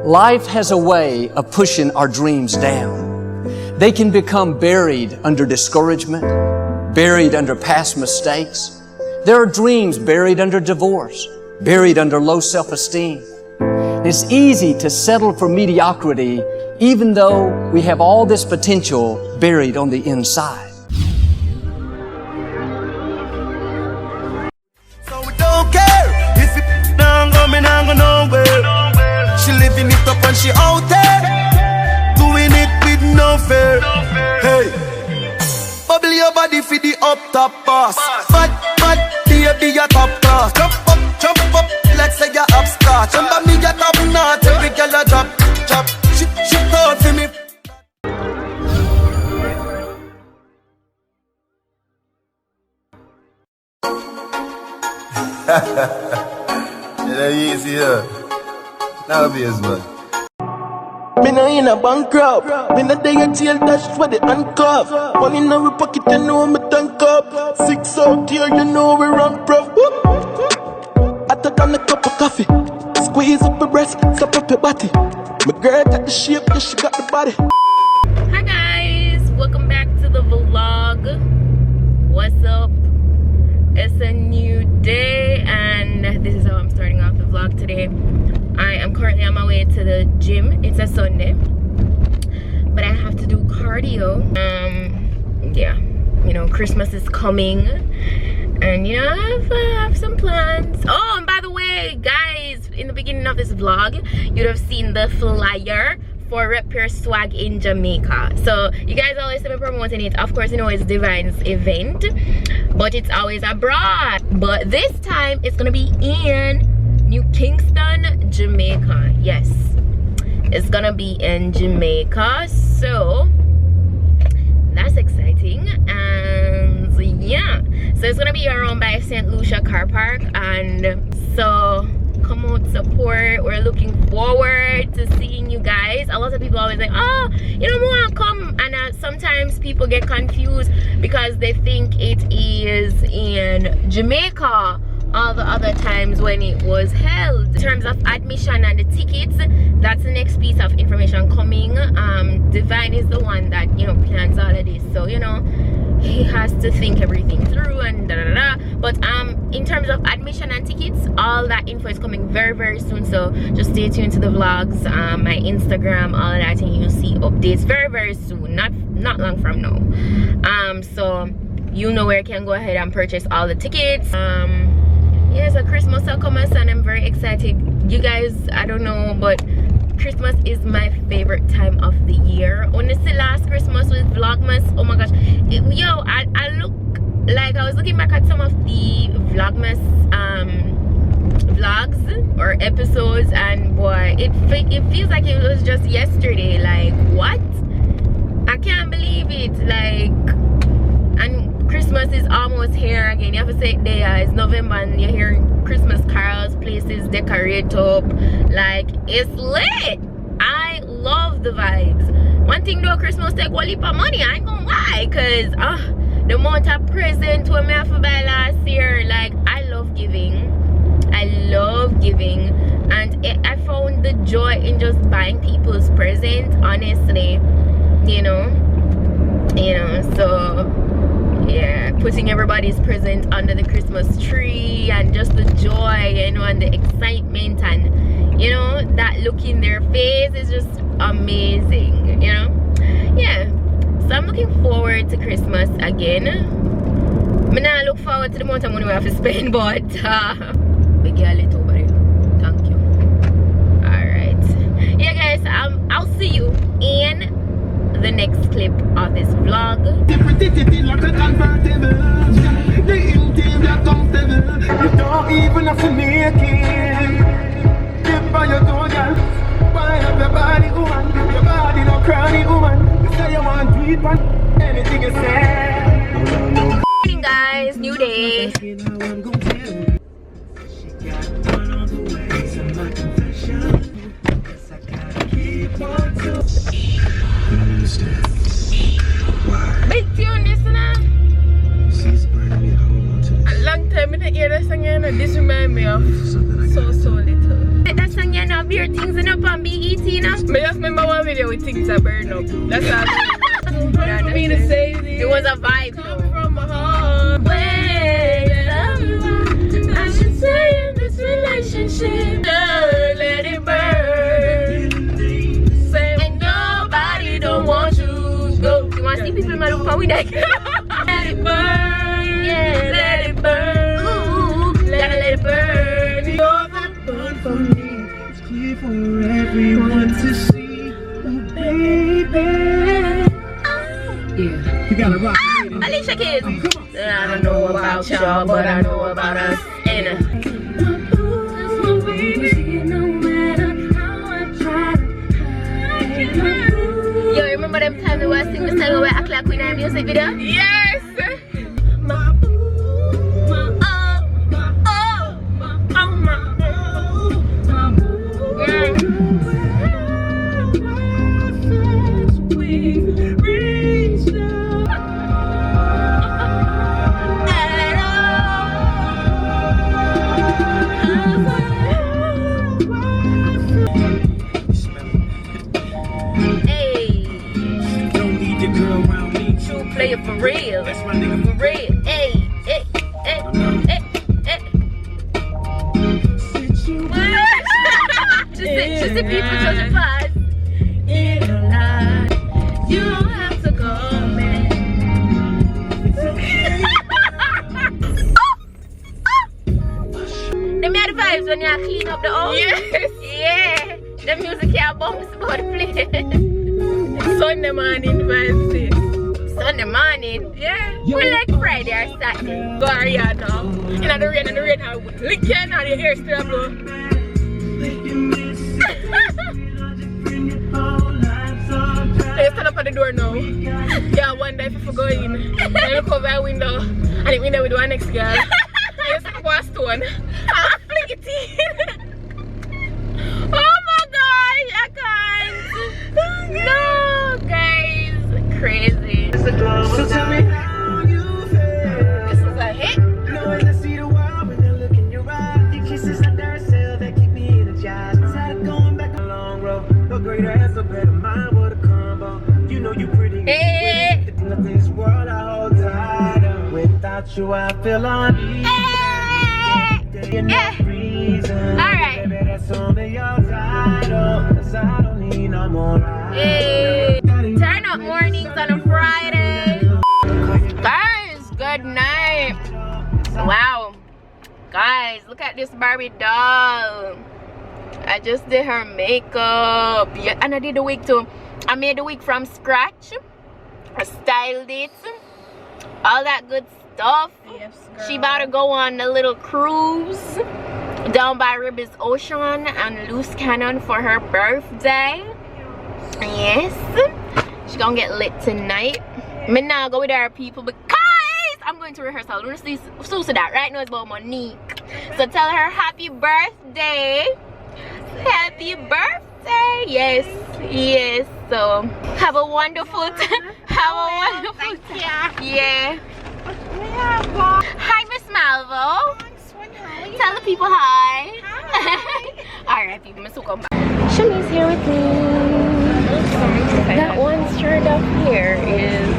Life has a way of pushing our dreams down. They can become buried under discouragement, buried under past mistakes. There are dreams buried under divorce, buried under low self-esteem. It's easy to settle for mediocrity even though we have all this potential buried on the inside. So we don't care if it don't go, me not go nowhere. She living it up and she out there, doing it with no fear. Hey, bubble your body for the up top boss. Bad, baby, your top class. Jump up, let's say you're upstart. Remember me, you're top notch. Every girl a drop. She thought for me. It ain't easy here. Now be as well. Me no in a bankrupt. Me no day a jail dash for the handcuff. Money in our pocket, you know me tank up. 6 out here, you know we run prof. Hotter than a cup of coffee. Squeeze up your breast, stop up your body. My girl got the shape, yeah, she got the body. Hi guys, welcome back to the vlog. What's up? It's a new day and this is how I'm starting off the vlog today. I am currently on my way to the gym. It's a Sunday, but I have to do cardio. Yeah, you know, Christmas is coming and you know, I have some plans. Oh, and by the way guys, in the beginning of this vlog you'd have seen the flyer for Rep Your Swag in Jamaica. So you guys always see me promoting it. Of course, you know it's Divine's event, but it's always abroad. But this time it's gonna be in New Kingston, Jamaica. Yes, it's gonna be in Jamaica, so that's exciting. And yeah, so it's gonna be around by St. Lucia Car Park, and so come out, support. We're looking forward to seeing you guys. A lot of people always like, oh, you don't want to come, and sometimes people get confused because they think it is in Jamaica all the other times when it was held. In terms of admission and the tickets, that's the next piece of information coming. Divine is the one that, you know, plans all of this, so you know he has to think everything through and but in terms of admission and tickets, all that info is coming very soon, so just stay tuned to the vlogs, my Instagram, all of that, and you'll see updates very soon, not long from now. So you know where you can go ahead and purchase all the tickets. Yeah, so Christmas will come and I'm very excited. You guys, I don't know, but Christmas is my favorite time of the year. Honestly, last Christmas with Vlogmas, oh my gosh, I look like I was looking back at some of the Vlogmas vlogs or episodes, and boy, it feels like it was just yesterday. Like, what? I can't believe it. Like, and Christmas is almost here again. You have to say it there. It's November and you're hearing Christmas carols, places decorate up. Like, it's lit. I love the vibes. One thing though, Christmas take one heap of money. I ain't gonna lie, cause the amount of present we have to buy last year. Like, I love giving. I love giving, and I found the joy in just buying people's presents. Honestly, you know. So yeah, putting everybody's present under the Christmas tree and just the joy, you know, and the excitement, and you know, that look in their face is just amazing, you know. Yeah, so I'm looking forward to Christmas again. I now look forward to the amount of money we have to spend, but we get it over there. Thank you. Alright, yeah guys, I'll see you in the next clip of this vlog. You don't even have to make it. Live by your door, girl. Why have your body, woman? Your body no cranny, woman. You say you want to eat one. Anything you say. Morning guys, new day. Big tune this now. A long time in the hear that song, and this reminds me of so little. That song, you know, have your things in up on BET now? I just remember one video with things that burn up. That's all. Hard for me to say this. It was a vibe though. From my heart. Wait, I should say in this relationship, let it burn. Say And nobody don't want you to go. You want to see people in my room? We like, let it burn. Yeah, let it burn. Ooh, gotta let it burn. you're the burn for me. It's clear for everyone to see. Oh, baby. Yeah, you gotta rock. Alicia Keys. I don't know about y'all, but I know about us. And yo, remember them time we were singing the song where act like we in a music video? Yes. Play it for real. That's my nigga for real. Hey, hey, hey, hey, hey. Just the people just fast. You don't have to go, man. Them are the vibes when you clean up the house. Yes. Yeah. The music you bounce about the place. Sunday morning vibes. Sunday morning, Yeah. we like Friday or Saturday. Go area now. In the rain, how lick you now, your hair still blow. They stand up at the door now. Yeah, one day if you go in, then you cover a window, and the window with one next girl. And you step on a stone, and flick it in. Oh my gosh, I can't. No, guys, crazy. So tell me how you feel. This is a hit. Knowing I see the world when I look in your eyes. Your kisses are their cell that keep me energized. Tired of going back a long road. No greater has a better mind, what a combo. You know you pretty. Hey. Nothing in this world I hold tight of. Without you I feel uneasy. Yeah. Alright. Baby, that's only your title. 'Cause I don't need no more rides. Hey. Turn up mornings on a Friday. Guys, good night. Wow. Guys, look at this Barbie doll. I just did her makeup. Yeah, and I did the wig too. I made the wig from scratch. I styled it. All that good stuff. Yes, She about to go on a little cruise down by Ribbles Ocean and Loose Cannon for her birthday. Yes. She gonna get lit tonight. Me now go with her people because I'm going to rehearsal. I'm gonna see Susie that right now is about Monique. So tell her happy birthday. Happy birthday. Yes. Yes. So have a wonderful time. Have a wonderful time. Yeah. Hi, Miss Malvo. Tell the people hi. Alright, people, Miss come back. Shami's here with me. That one strand of hair is.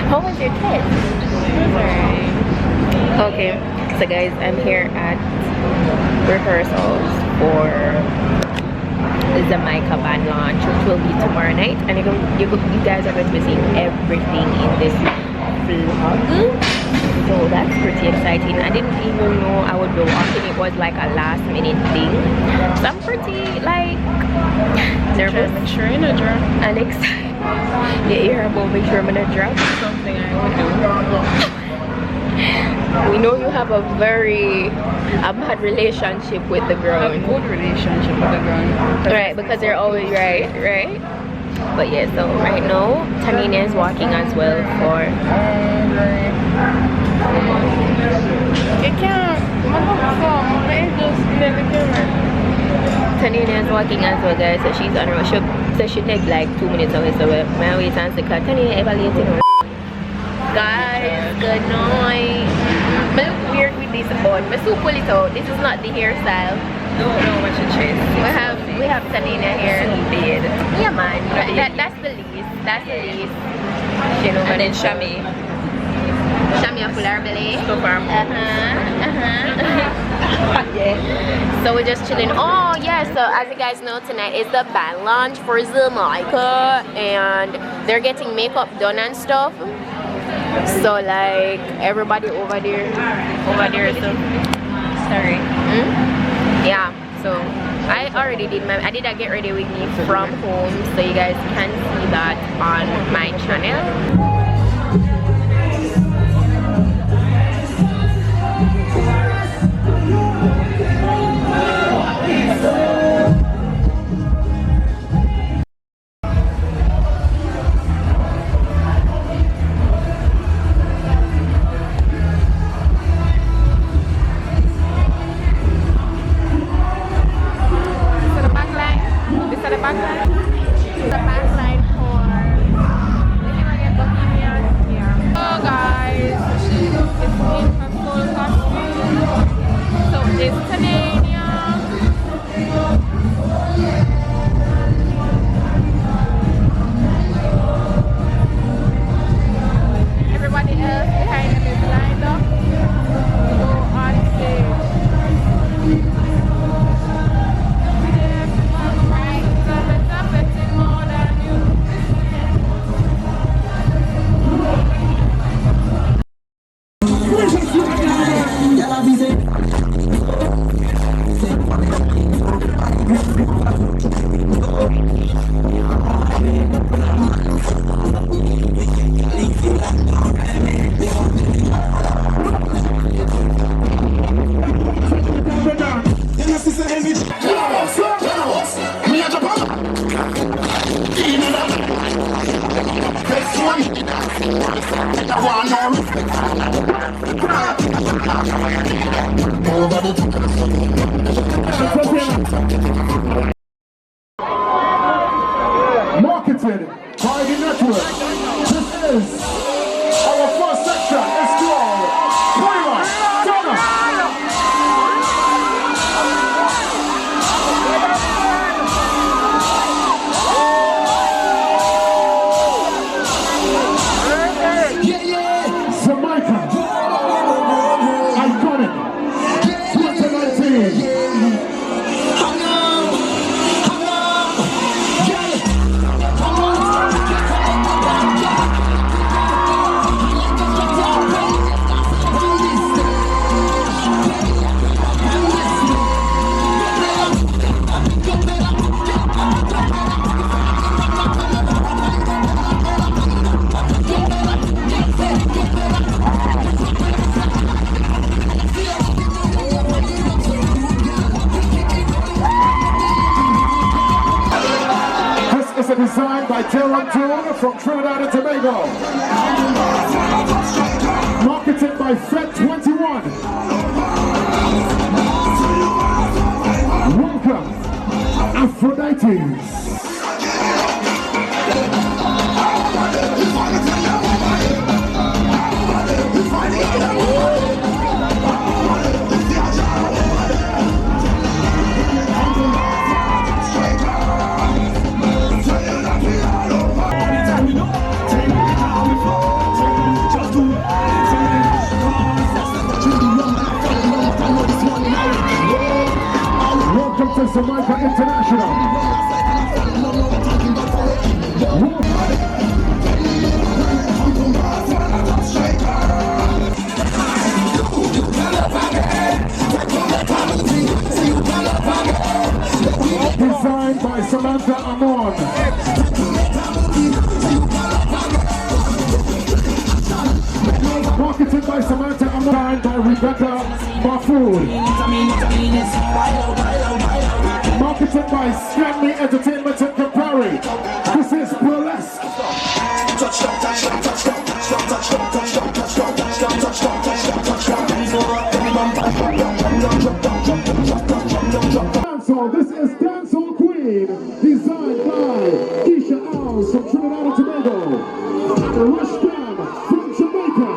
How was your test? Okay, so guys, I'm here at rehearsals for the Jamaica band launch, which will be tomorrow night, and you guys are going to be seeing everything in this vlog. So that's pretty exciting. I didn't even know I would be walking. It was like a last minute thing. So I'm pretty like nervous. Make sure you're not drunk. And excited. You hear about make sure I'm not drunk? Something I would do. We know you have a bad relationship with the girl. A good relationship with the girl. Right, because they're always right. But yeah, so right now Tanina is walking as well for Tanina is walking as well, guys, so she's on her so she take like 2 minutes away, so we're waiting and see Tanina evaluating her. Guys, good night. I look weird with this this bun. My soup pull it out. This is not the hairstyle. No, watch your chest. We have Selena here. Bed. Yeah, man. That's the least. That's the least. You know, And then Shami. Shami and pull our belly. So far. Yeah. So we're just chilling. Oh yeah, so as you guys know, tonight is the band launch for Jamaica, and they're getting makeup done and stuff. So like everybody over there, so sorry. Yeah, so I already did I did a get ready with me from home, so you guys can see that on my channel. Marketed by the network. This is our first section. It's called Twilight Donna. Jamaica. Iconic. 2019. It's a design by Taylor from Trinidad and Tobago. Marketed by Fed21. Welcome, Aphrodite. Welcome to Jamaica International. Designed by Samantha Amon. Marketed by Samantha Amon by Rebecca Mahfoud. Marketed by Stanley Entertainment and Campari. This is Burlesque. Dancehall, this is Dancehall Queen, designed by Keisha Owls from Trinidad and Tobago, and Rush Cam from Jamaica.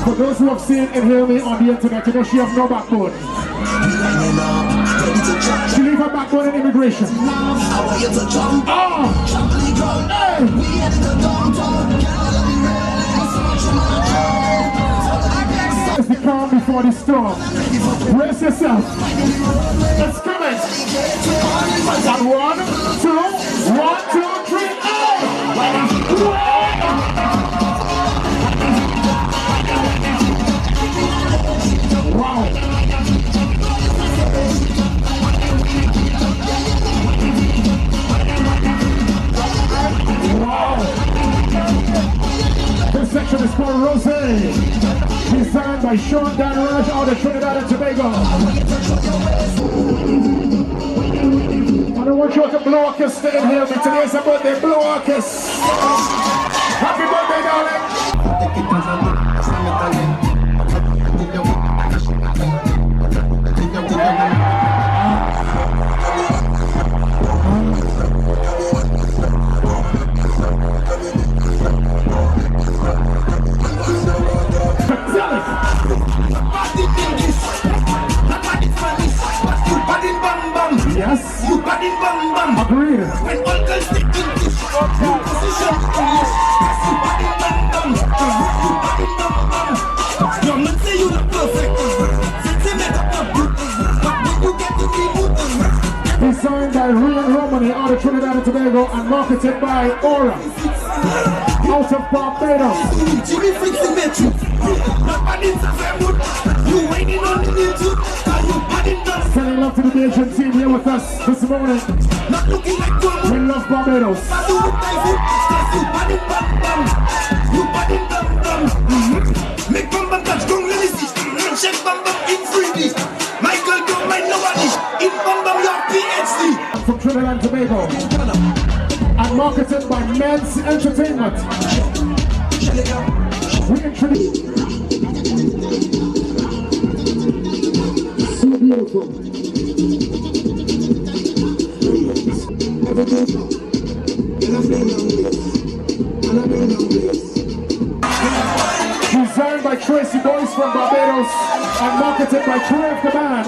For those who have seen and hear me on the internet, you know she has no backbone. She leave her backbone in immigration. It's the calm before the storm. Brace yourself. It's coming. And 1, 2, 3, wow. This section is called Rosé, designed by Sean Dan Raj out of Trinidad and Tobago. I don't want you to blow a kiss to inhale me. Today's a birthday, blow a kiss. Happy birthday, darling. Yes. You bad in bam bam. Agreed. When all girls stick in this, you position in this. You bad in bam bam. You bad in bam bam. Your man say you not perfect. Say make up your boot. But when you get to the boot, designed by Rian Romani out of Trinidad and Tobago and marketed by Aura out of Barbados. Jimmy fixing the truth. Not bad in the mood. You waiting on the YouTube. Sending love to the Asian team here with us this morning. Not looking like we love Barbados. Make bam bam touch, don't let me see. Check bam bam in 3D. Michael don't mind nobody. In bam bam your PhD. From Trinidad and Tobago. And marketed by Men's Entertainment. We introduce. Beautiful. Designed by Tracy Boyce from Barbados and marketed by Crave the Band.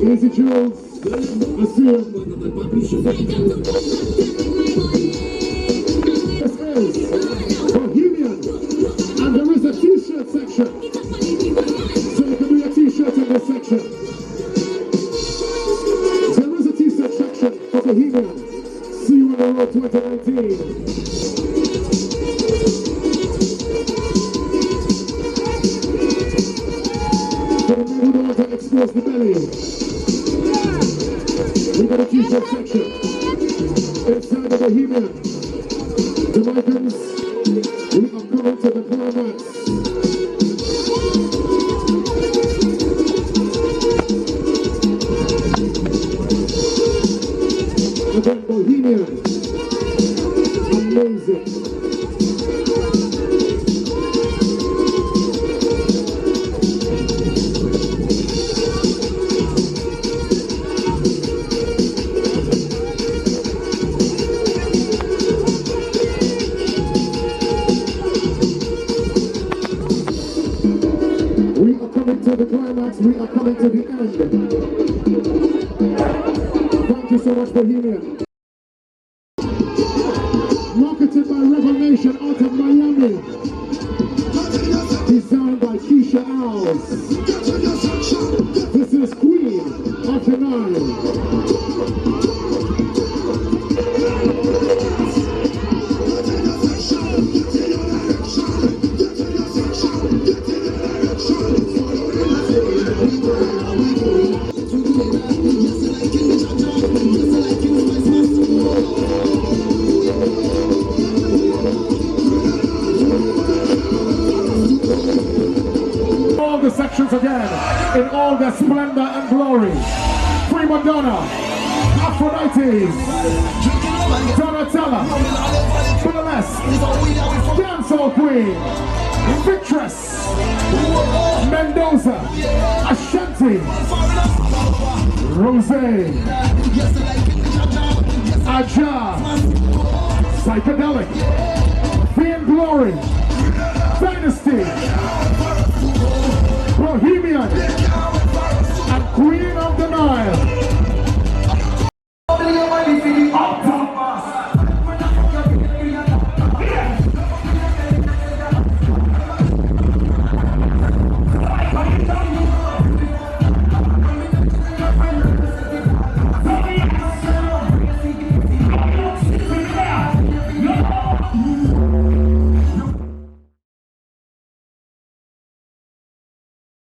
Easy Jules, I see you. This is Bohemian, and there is a t-shirt section. Bohemian. See you on the road 2019. For the men who don't want to expose the belly, we got a t-shirt section. Inside the Bohemian, Jamaicans, we are coming to the climax. Again, Bohemian, amazing. We are coming to the climax, we are coming to the end. Thank you so much, Bohemian. Marketed by Revelation out of Miami. Designed by Keisha Owls. This is Queen of the Nile. All the sections again, in all their splendor and glory. Prima Donna, Aphrodite, Donatella, Burlesque, Dancehall Queen, Victress, Mendoza, Ashanti, Rosé, Aja, Psychedelic, Fame Glory,